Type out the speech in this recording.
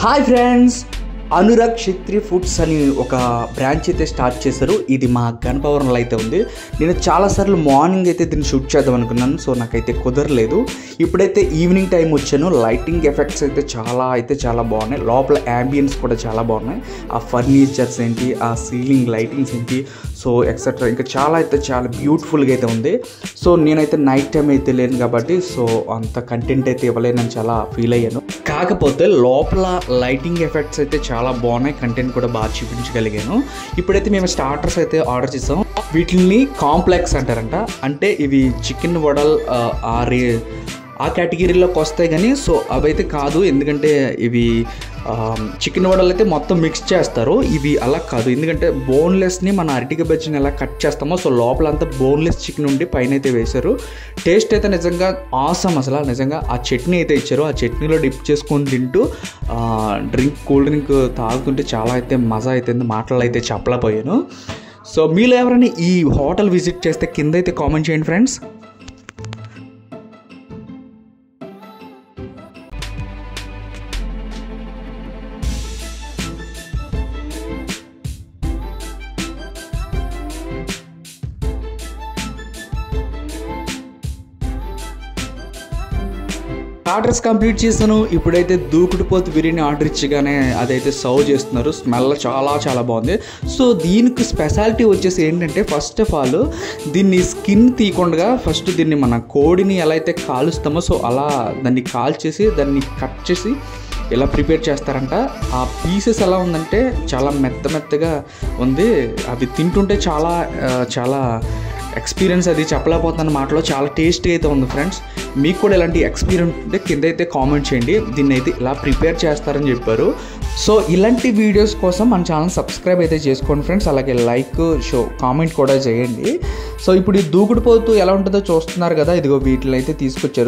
Hi friends, Anurag క్షత్రియ foods అని ఒక branch అయితే స్టార్ట్ చేశారు. ఇది మా గణపవరంలో అయితే ఉంది. నేను చాలాసార్లు మార్నింగ్ అయితే దీన్ని షూట్ చేద్దాం అనుకున్నాను, సో నాకైతే కుదరలేదు. ఇప్పుడైతే ఈవినింగ్ టైం వచ్చాను. లైటింగ్ ఎఫెక్ట్స్ అయితే చాలా బాగున్నాయి. లోపల యాంబియన్స్ కూడా చాలా బాగున్నాయి. ఆ ఫర్నిచర్స్ ఏంటి, ఆ సీలింగ్ లైటింగ్స్ ఏంటి, సో ఎక్సెట్రా ఇంకా చాలా బ్యూటిఫుల్గా అయితే ఉంది. సో నేనైతే నైట్ టైం అయితే లేను కాబట్టి సో అంత కంటెంట్ అయితే ఇవ్వలేనని చాలా ఫీల్ అయ్యాను. కాకపోతే లోపల లైటింగ్ ఎఫెక్ట్స్ అయితే చాలా బాగున్నాయి, కంటెంట్ కూడా బాగా చూపించగలిగాను. ఇప్పుడైతే మేము స్టార్టర్స్ అయితే ఆర్డర్ చేసాం. వీటిని కాంప్లెక్స్ అంటారంట. అంటే ఇవి చికెన్ వడల్ ఆ కేటగిరీలోకి వస్తాయి కానీ సో అవైతే కాదు, ఎందుకంటే ఇవి చికెన్ వడలు అయితే మొత్తం మిక్స్ చేస్తారు. ఇవి అలా కాదు, ఎందుకంటే బోన్లెస్ని మన అరటిక బజ్జీని ఎలా కట్ చేస్తామో సో లోపలంతా బోన్లెస్ చికెన్ ఉండి పైన అయితే వేశారు. టేస్ట్ అయితే నిజంగా ఆసమ్. అసలు నిజంగా ఆ చట్నీ అయితే ఇచ్చారు. ఆ చట్నీలో డిప్ చేసుకొని తింటూ కూల్ డ్రింక్ తాగుతుంటే చాలా అయితే మజా అయితే మాటలు అయితే చెప్పలేకపోయాను. సో మీరు ఎవరైనా ఈ హోటల్ విజిట్ చేస్తే కింద అయితే కామెంట్ చేయండి ఫ్రెండ్స్. ఆర్డర్స్ కంప్లీట్ చేశాను. ఇప్పుడైతే దూకుడుపోతు బిర్యానీ ఆర్డర్ ఇచ్చగానే అదైతే సర్వ్ చేస్తున్నారు. స్మెల్ చాలా బాగుంది. సో దీనికి స్పెషాలిటీ వచ్చేసి ఏంటంటే, ఫస్ట్ ఆఫ్ ఆల్ దీన్ని స్కిన్ తీయకుండా ఫస్ట్ దీన్ని మన కోడిని ఎలా అయితే కాలుస్తామో సో అలా దాన్ని కాల్చేసి దాన్ని కట్ చేసి ఇలా ప్రిపేర్ చేస్తారంట. ఆ పీసెస్ ఎలా ఉందంటే చాలా మెత్తగా ఉంది. అవి తింటుంటే చాలా ఎక్స్పీరియన్స్ అది చెప్పలేకపోతున్న మాటలో చాలా టేస్టీ అయితే ఉంది ఫ్రెండ్స్. మీకు కూడా ఇలాంటి ఎక్స్పీరియన్స్ ఉంటే కింద అయితే కామెంట్ చేయండి. దీన్ని అయితే ఇలా ప్రిపేర్ చేస్తారని చెప్పారు. సో ఇలాంటి వీడియోస్ కోసం మన ఛానల్ సబ్స్క్రైబ్ అయితే చేసుకోండి ఫ్రెండ్స్. అలాగే లైక్ కామెంట్ కూడా చేయండి. సో ఇప్పుడు ఈ దూకుడుపోతూ ఎలా ఉంటుందో చూస్తున్నారు కదా, ఇదిగో వీటిని అయితే తీసుకొచ్చారు.